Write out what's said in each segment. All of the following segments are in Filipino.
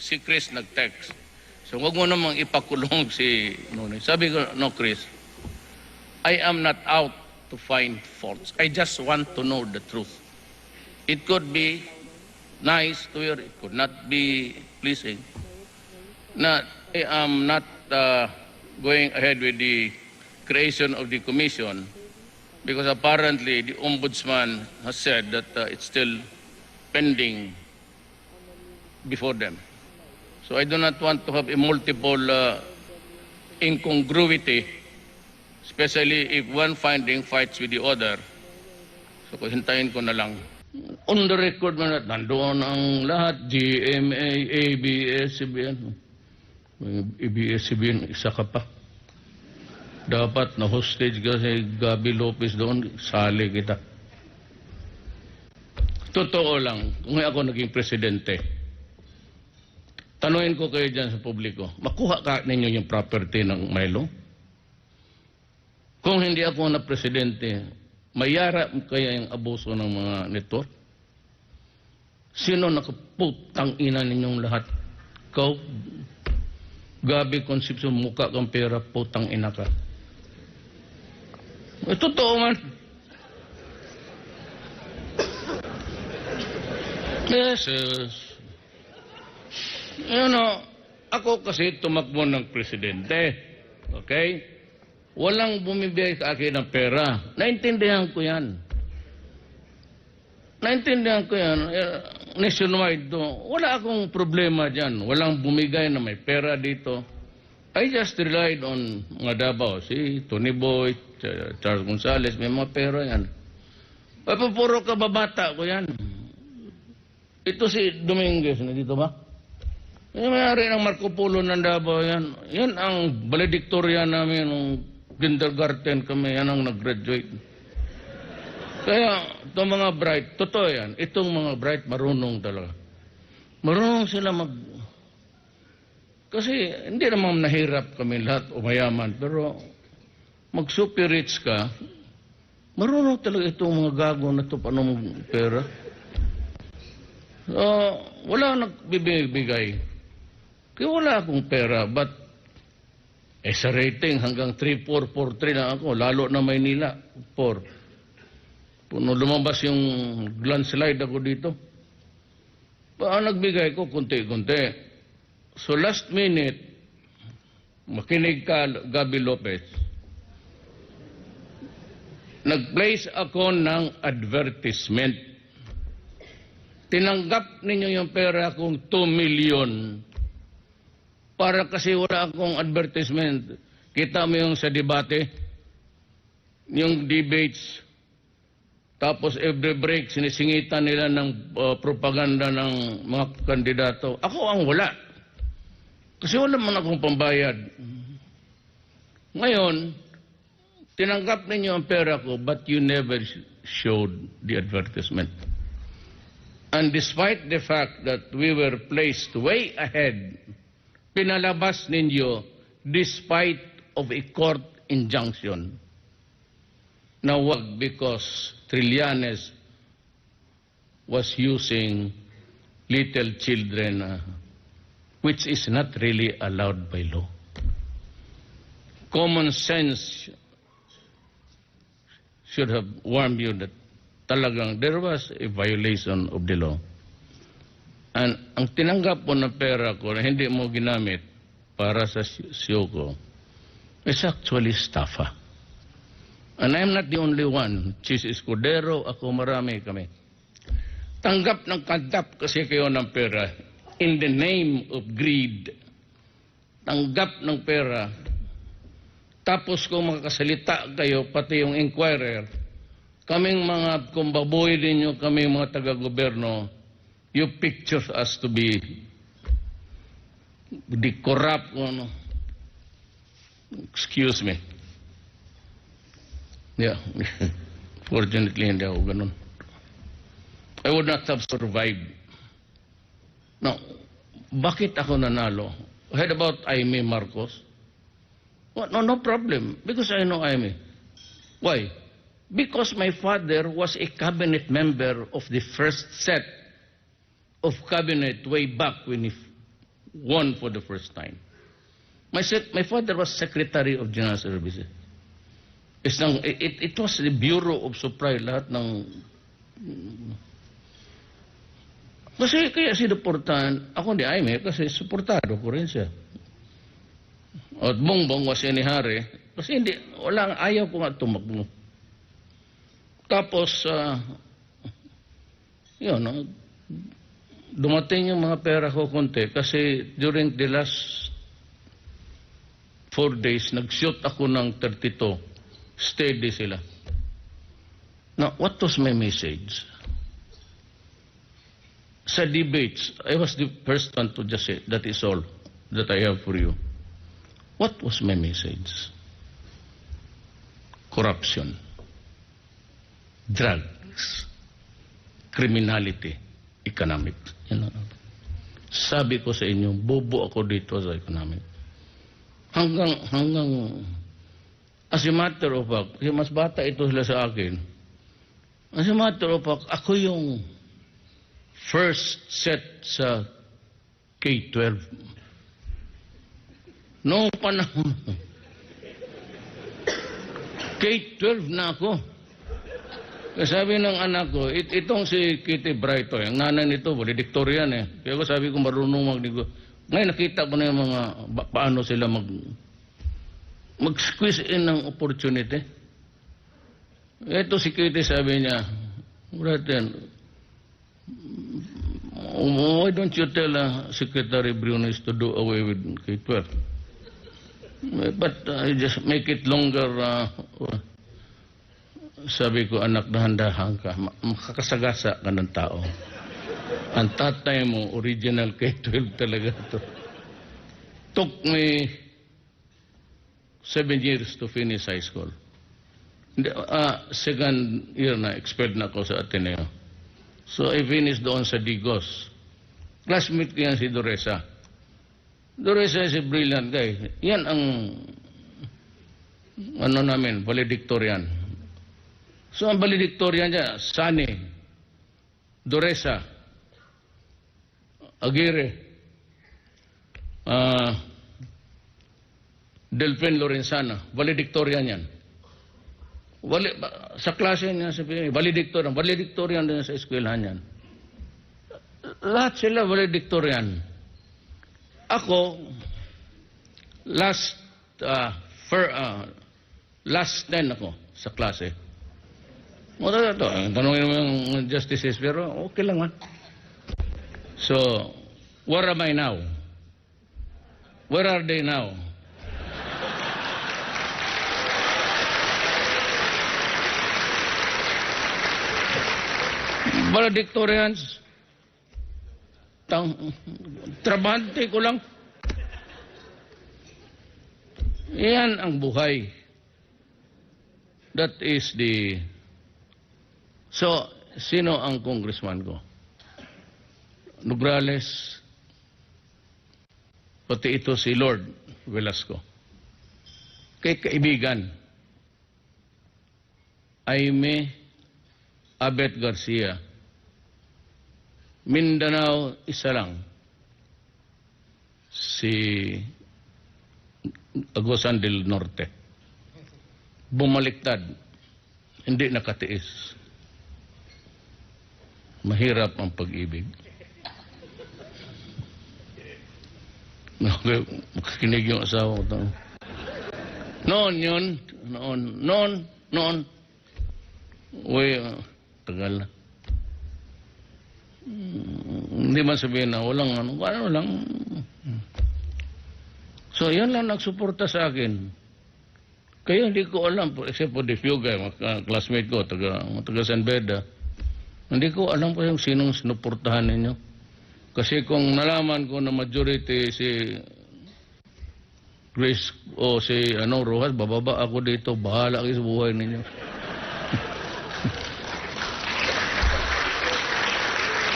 si Kris nag-text. So wag mo namang ipakulong si Noynoy. Sabi ko, no Kris, I am not out to find faults. I just want to know the truth. It could be nice to hear, it could not be pleasing. I am not going ahead with the creation of the commission because apparently the ombudsman has said that it's still pending before them. So I do not want to have a multiple incongruity, especially if one finding fights with the other. So hintayin ko na lang. On the record man at nandoon ang lahat, GMA, ABS-CBN. ABS-CBN, isa ka pa. Dapat na hostage ka si Gaby Lopez doon, sali kita. Totoo lang, kung ako naging presidente, tanungin ko kayo dyan sa publiko, makuha ka ninyo yung property ng Milo? Kung hindi ako na presidente, mayara kaya yung abuso ng mga network? Sino nakaputang ina ninyong lahat? Ikaw, Gaby Concepcion, mukha kang pera, putang ina ka. Totoo man. Yes. Ako kasi tumakbo ng presidente. Okay? Walang bumibigay sa akin ng pera. Naintindihan ko yan. Nationwide to. Wala akong problema dyan. Walang bumigay na may pera dito. I just relied on mga Davao. Si Tony Boy, Charles Gonzales, may mga pera yan. Puro kababata ko yan. Ito si Dominguez, nandito ba? Yung mayari ng Marco Polo ng Davao yan. Yan ang valedictorian namin nung kindergarten kami. Yan ang nag-graduate. Kaya itong mga bright, totoo yan. Itong mga bright, marunong talaga. Marunong sila Kasi hindi naman nahirap kami lahat o mayaman. Pero mag-super rich ka, marunong talaga itong mga gago na ito paano pera. Wala nagbibigay. Kaya wala akong pera, but sa rating hanggang 3, 4, 4, 3 na ako, lalo na Maynila, 4. Puno lumabas yung landslide ako dito. Nagbigay ko, kunti-kunti. So last minute, makinig ka, Gaby Lopez, nag-place ako ng advertisement. Tinanggap ninyo yung pera kong 2 million para kasi wala akong advertisement. Kita mo yung sa debate, yung debates, tapos every break sinisingitan nila ng propaganda ng mga kandidato. Ako ang wala. Kasi wala man akong pambayad. Ngayon, tinanggap ninyo ang pera ko, but you never showed the advertisement. And despite the fact that we were placed way ahead, pinalabas ninyo despite of a court injunction. Now, because Trillanes was using little children, which is not really allowed by law. Common sense should have warned you that talagang there was a violation of the law. And ang tinanggap mo ng pera ko na hindi mo ginamit para sa show ko is actually staffa. And I'm not the only one. Chis Escudero, ako marami kami. Tanggap ng kanggap kasi kayo ng pera in the name of greed. Tanggap ng pera. Tapos kung makasalita kayo, pati yung inquirer, kaming mga, kung baboy din nyo, kaming mga taga-goberno, you picture us to be the corrupt, excuse me. Yeah, fortunately hindi ako ganun. I would not have survived. Now, bakit ako nanalo? Heard about Jaime Marcos? Well, no problem. Because I know Jaime. Why? Because my father was a cabinet member of the first set of cabinet way back when won for the first time. My father was Secretary of General Services. It was the Bureau of Supply, lahat ng... Kasi kaya sinuportahan, ako di Aime, kasi suportado ko rin siya. At Bongbong was ni Hari, kasi hindi, walang ayaw ko nga tumakbo. Tapos, yun, dumating yung mga pera ko konti, kasi during the last 4 days, nag-shoot ako ng 32. Steady sila. Now, what was my message? Sa debates, I was the first one to just say, that is all that I have for you. What was my message? Corruption, drugs, criminality, economics. Sabi ko sa inyo, bobo ako dito sa economic. Hanggang, as a matter of fact, kasi mas bata ito sila sa akin, as a matter of fact, ako yung first set sa K-12. Noong panahon, K-12 na ako. Kasi sabi ng anak ko, itong si Kitty Brighto, yung nanay nito, valedictorian eh. Kaya ko sabi ko marunong magdigo. Ngayon nakita ko na yung mga paano sila mag-squeeze in ng opportunity. Ito si Kitty sabi niya, Brighton, why don't you tell Secretary Briones to do away with K-12? But just make it longer. Sabi ko, anak, dahan-dahan ka. Makakasagasa ka ng tao. Ang tatay mo, original K-12 talaga to. Took me 7 years to finish high school. Second year na, expelled na ako sa Ateneo. So I finished doon sa Digos. Classmate ko yan si Doresa. Doresa is a brilliant guy. Yan ang namin, valedictorian. So ang valedictorian niya, Sani, Doresa, Aguirre, Delphin Lorenzana, valedictorian yan. Sa klase niya, valedictorian din sa eskwelahan yan. Lahat sila valedictorian. Ako, last 10 ako sa klase. Tanongin mo yung justices, pero okay lang man. So, where am I now? Where are they now? Valedictorians, trabante ko lang. Yan ang buhay. That is the... So, sino ang congressman ko? Nograles, pati ito si Lord Velasco. Kay kaibigan, Aime Abet Garcia, Mindanao, isa lang. Si Agusan del Norte. Bumaliktad. Hindi nakatiis. Mahirap ang pag-ibig. Makikinig yung asawa ko. Noon yun. Noon. Uy, tagal na. Hindi man sabihin na walang ano lang. So, yan lang nagsuporta sa akin. Kaya hindi ko alam, except for the few guys, classmate ko, taga San Beda, hindi ko alam po yung sinong sinuportahan ninyo. Kasi kung nalaman ko na majority si Kris o si Rojas, bababa ako dito, bahala kayo sa buhay ninyo.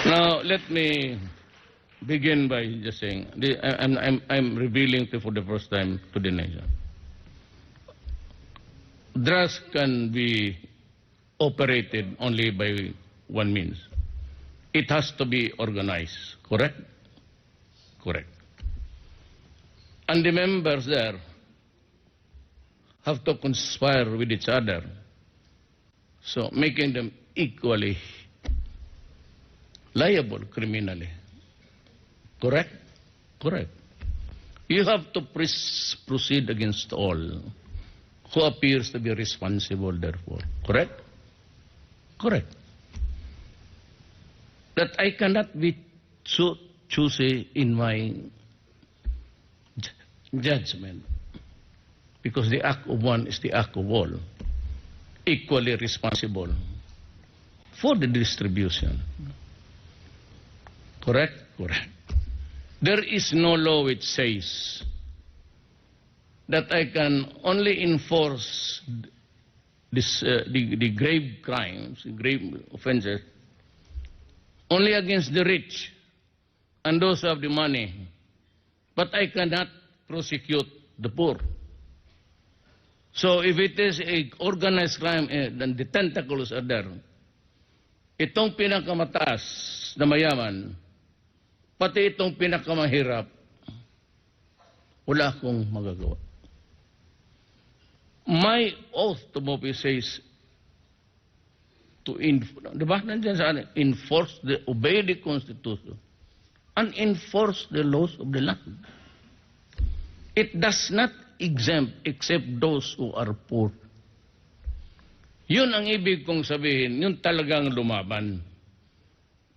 Now, let me begin by just saying, I'm revealing for the first time to the nation. Drugs can be operated only by one means. It has to be organized. Correct? Correct. And the members there have to conspire with each other, so making them equally liable criminally. Correct? Correct. You have to proceed against all who appears to be responsible, therefore. Correct? Correct. That I cannot be so choosy in my judgment, because the act of one is the act of all, equally responsible for the distribution. Correct? Correct. There is no law which says that I can only enforce this, the grave crimes, grave offenses, only against the rich and those who have the money, but I cannot prosecute the poor. So if it is a organized crime, then the tentacles are there. Itong pinakamataas na mayaman, pati itong pinakamahirap, wala akong magagawa. My oath to Mopis says to enforce obey the Constitution and enforce the laws of the land. It does not exempt except those who are poor. Yun ang ibig kong sabihin, yun talagang lumaban.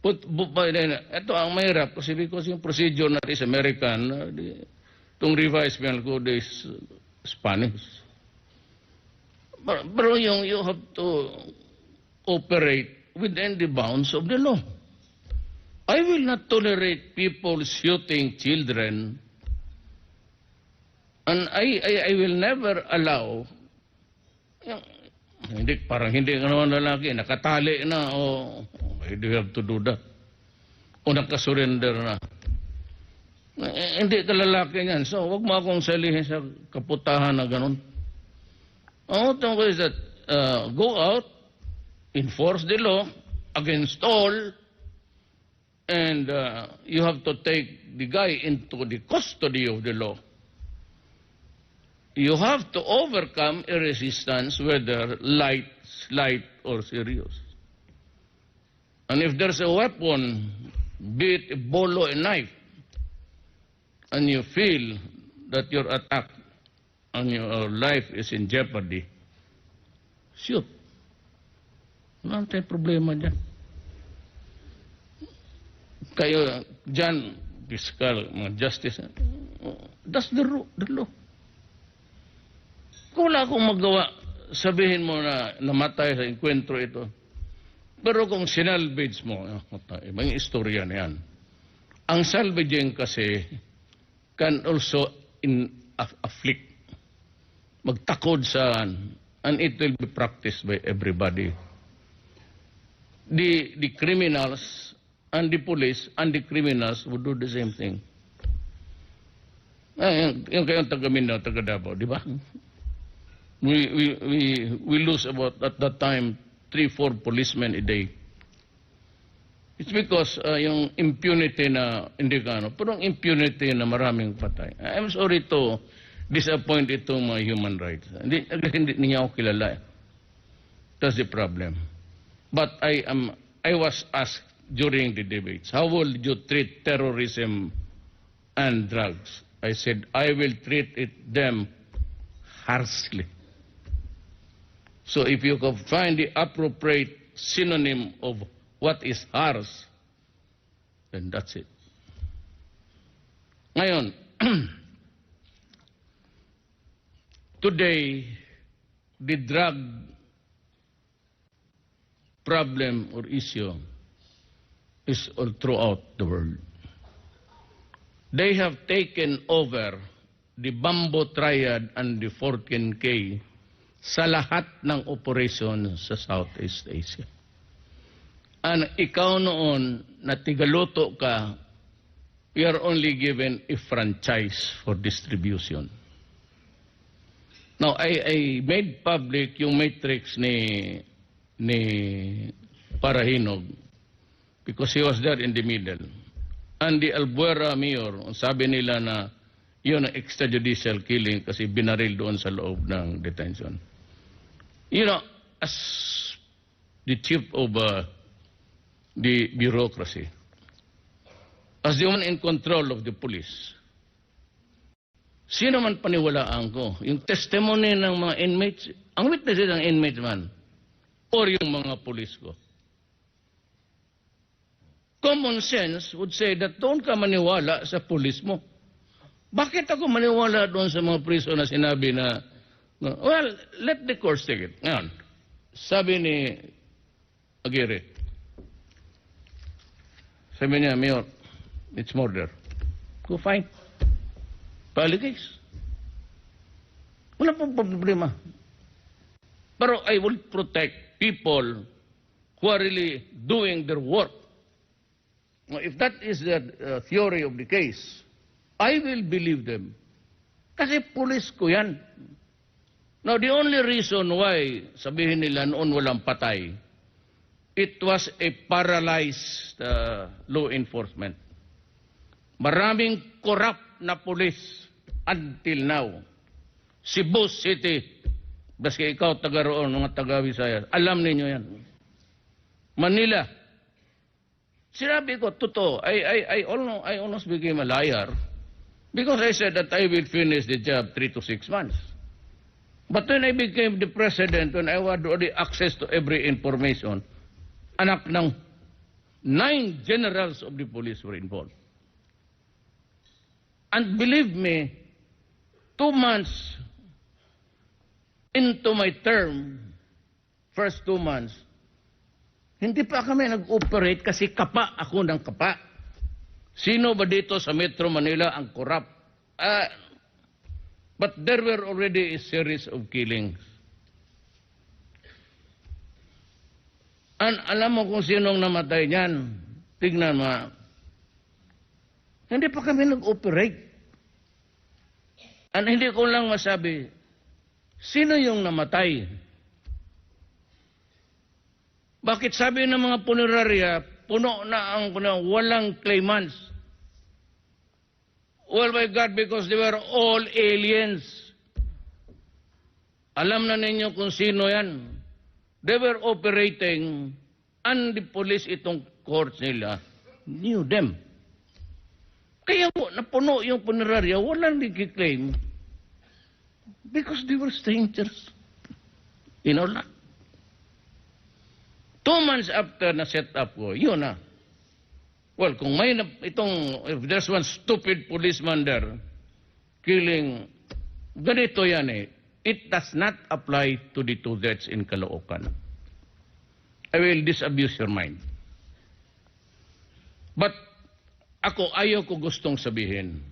Ito ang mahirap kasi because yung procedure na is American, itong revised penal code is Spanish. Pero you have to operate within the bounds of the law. I will not tolerate people shooting children, and I will never allow, parang hindi ka naman lalaki, nakatali na, you have to do that. O nakasurrender na. Hindi ka lalaki yan. So, wag mo akong salihin sa kaputahan na ganun. Ang utong ko is that, go out, enforce the law against all, and you have to take the guy into the custody of the law. You have to overcome a resistance, whether light, slight, or serious. And if there's a weapon, be it a bolo, a knife, and you feel that your attack and your life is in jeopardy, shoot. Wala tayong problema dyan. Kayo dyan, fiscal, justice, that's the law. Kung wala akong magawa, sabihin mo na namatay sa enkwentro ito. Pero kung sinalvage mo, ibang istorya na yan. Ang salvaging kasi can also afflict, magtakod saan, and it will be practiced by everybody. The criminals and the police and the criminals would do the same thing. Yung kayong taga-Mindanao, taga-Davao, di ba? We lose about, at that time, 3-4 policemen a day. It's because yung impunity na, hindi ka ano, pero impunity na maraming patay. I'm sorry to disappoint itong mga human rights. Hindi niya ako kilala. That's the problem. But I was asked during the debates, how will you treat terrorism and drugs? I said, I will treat them harshly. So if you can find the appropriate synonym of what is harsh, then that's it. Ngayon, today, the drug problem or issue is all throughout the world. They have taken over the Bamboo Triad and the 14K sa lahat ng operasyon sa Southeast Asia. And ikaw noon na tigaluto ka, you are only given a franchise for distribution. Now, I made public yung matrix ni Parahinog because he was there in the middle. And the Albuera mayor, sabi nila na yun ang extrajudicial killing kasi binaril doon sa loob ng detention. You know, as the chief of the bureaucracy, as the one in control of the police, sino man paniwalaan ko? Yung testimony ng mga inmates, ang witnesses ng inmates man, or yung mga police ko. Common sense would say that doon ka maniwala sa police mo. Bakit ako maniwala doon sa mga priso na sinabi na, well, let the courts take it. Ngayon, sabi ni Aguirre, sabi niya, Mayor, it's murder. Go fine. File a case. Wala pong problema. Pero I will protect people who are really doing their work. If that is the theory of the case, I will believe them. Kasi pulis ko yan. Now, the only reason why sabihin nila noon walang patay, it was a paralyzed law enforcement. Maraming corrupt na pulis until now. Cebu City, baski ikaw taga roon, mga taga Visayas, alam ninyo yan. Manila, sinabi ko, totoo, I almost became a liar because I said that I will finish the job 3 to 6 months. But when I became the president, when I had already access to every information, anak ng 9 generals of the police were involved. And believe me, 2 months into my term, first 2 months, hindi pa kami nag-operate kasi kapa ako ng kapa. Sino ba dito sa Metro Manila ang corrupt? But there were already a series of killings. And alam mo kung sinong namatay niyan? Tignan mo. Hindi pa kami nag-operate. And hindi ko lang masabi, sino yung namatay? Bakit sabi ng mga punerarya, puno na ang walang claimants? Well, my God, because they were all aliens. Alam na ninyo kung sino yan. They were operating, and the police itong courts nila knew them. Kaya napuno yung punerarya, walang nag-claim. Because they were strangers. You know that? 2 months after na set up ko, yun na. Well, kung may if there's one stupid policeman there killing, ganito yan eh. It does not apply to the 2 deaths in Caloocan. I will disabuse your mind. But ako, ayaw ko gustong sabihin.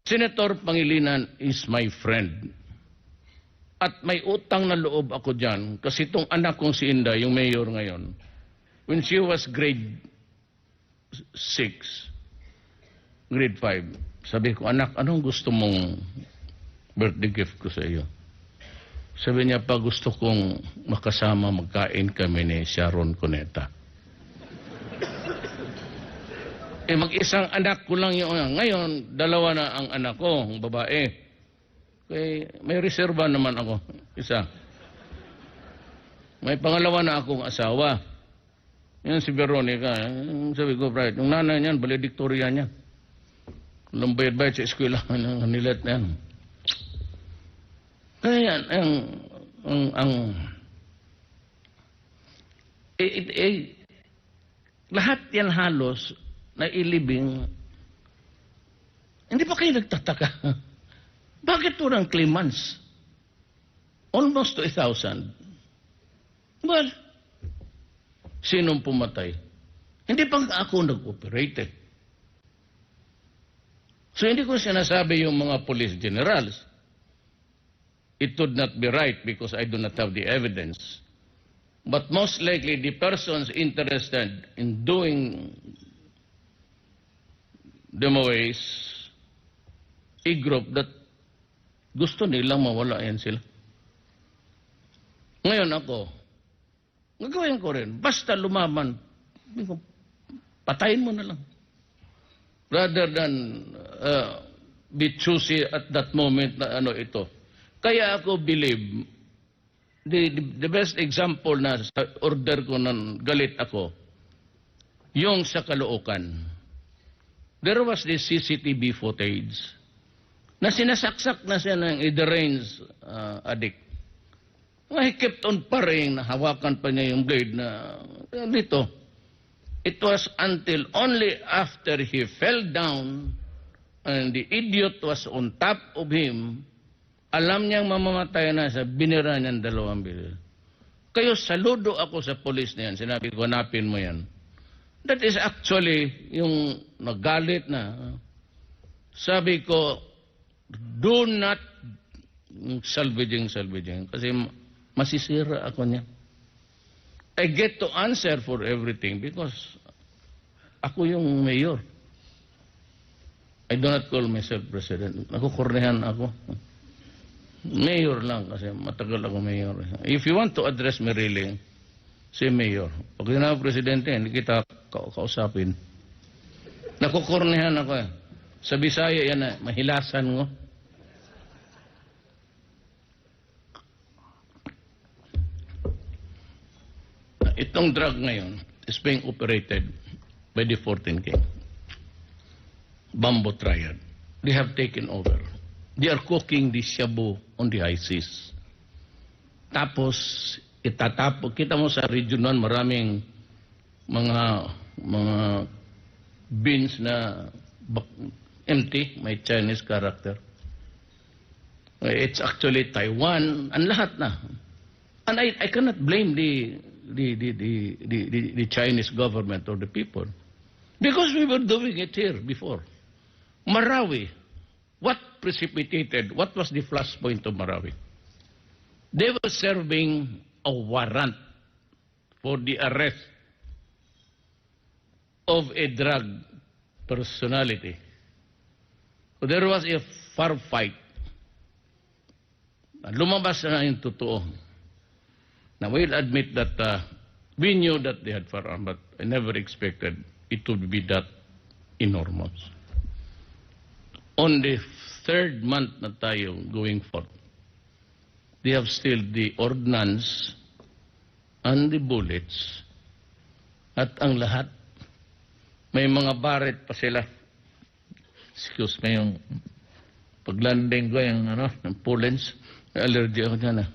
Senator Pangilinan is my friend. At may utang na loob ako dyan kasi itong anak kong si Inday, yung mayor ngayon, when she was grade 6, grade 5, sabi ko, anak, anong gusto mong birthday gift ko sa iyo? Sabi niya, pa gusto kong makasama magkain kami ni Sharon Cuneta. Mag-isang anak ko lang yun. Ngayon, 2 na ang anak ko, ang babae. May reserva naman ako, isa. May pangalawa na akong asawa. Yan si Veronica. Sabi ko, Bright, yung nanay niyan, valedictoria niya. Lambayad-bayad sa eskwela ng nilet na yan. Kaya yan, lahat yan halos na ilibing, hindi pa kayo nagtataka? Bakit walang claimants? Almost to 1,000. Well, sinong pumatay? Hindi pa ako nag-operate. So hindi ko sinasabi yung mga police generals. It would not be right because I do not have the evidence. But most likely the persons interested in doing demoways, a group that gusto nilang mawala yan sila. Ngayon ako, gagawin ko rin. Basta lumaban, patayin mo na lang. Rather than be choosy at that moment na ano ito. Kaya ako believe, the best example na sa order ko nang galit ako, yung sa Caloocan. There was this CCTV footage na sinasaksak na siya ng deranged addict. He kept on parrying, hawakan pa niya yung blade na dito. It was until only after he fell down and the idiot was on top of him, alam niyang mamamatay na sa binira niyang 2 baril. Kayo, saludo ako sa polis na yan. Sinabi ko, hanapin mo yan. That is actually yung nagalit na. Sabi ko, do not salvaging. Kasi masisira ako niya. I get to answer for everything because ako yung mayor. I do not call myself president. Nakukurnihan ako. Mayor lang kasi matagal ako mayor. If you want to address me really, say mayor. Pag yun ako presidente, hindi kita kausapin. Nakukurnihan ako. Sa Bisaya yan na, mahilasan mo. Itong drug ngayon is being operated by the 14 King. Bamboo Triad. They have taken over. They are cooking the shabu on the high seas. Tapos, kita mo sa region 1, maraming mga bins na empty, may Chinese character. It's actually Taiwan, ang lahat na. And I cannot blame the Chinese government or the people. Because we were doing it here before. Marawi, what precipitated, what was the flashpoint of Marawi? They were serving a warrant for the arrest of a drug personality. So there was a far fight. Lumabas na yung totoo. Now, we'll admit that we knew that they had firearm, but I never expected it would be that enormous. On the 3rd month na tayo going forth, they have still the ordnance and the bullets at ang lahat. May mga barret pa sila. Excuse me, yung paglanding ko, yung pullens, allergy ako dyan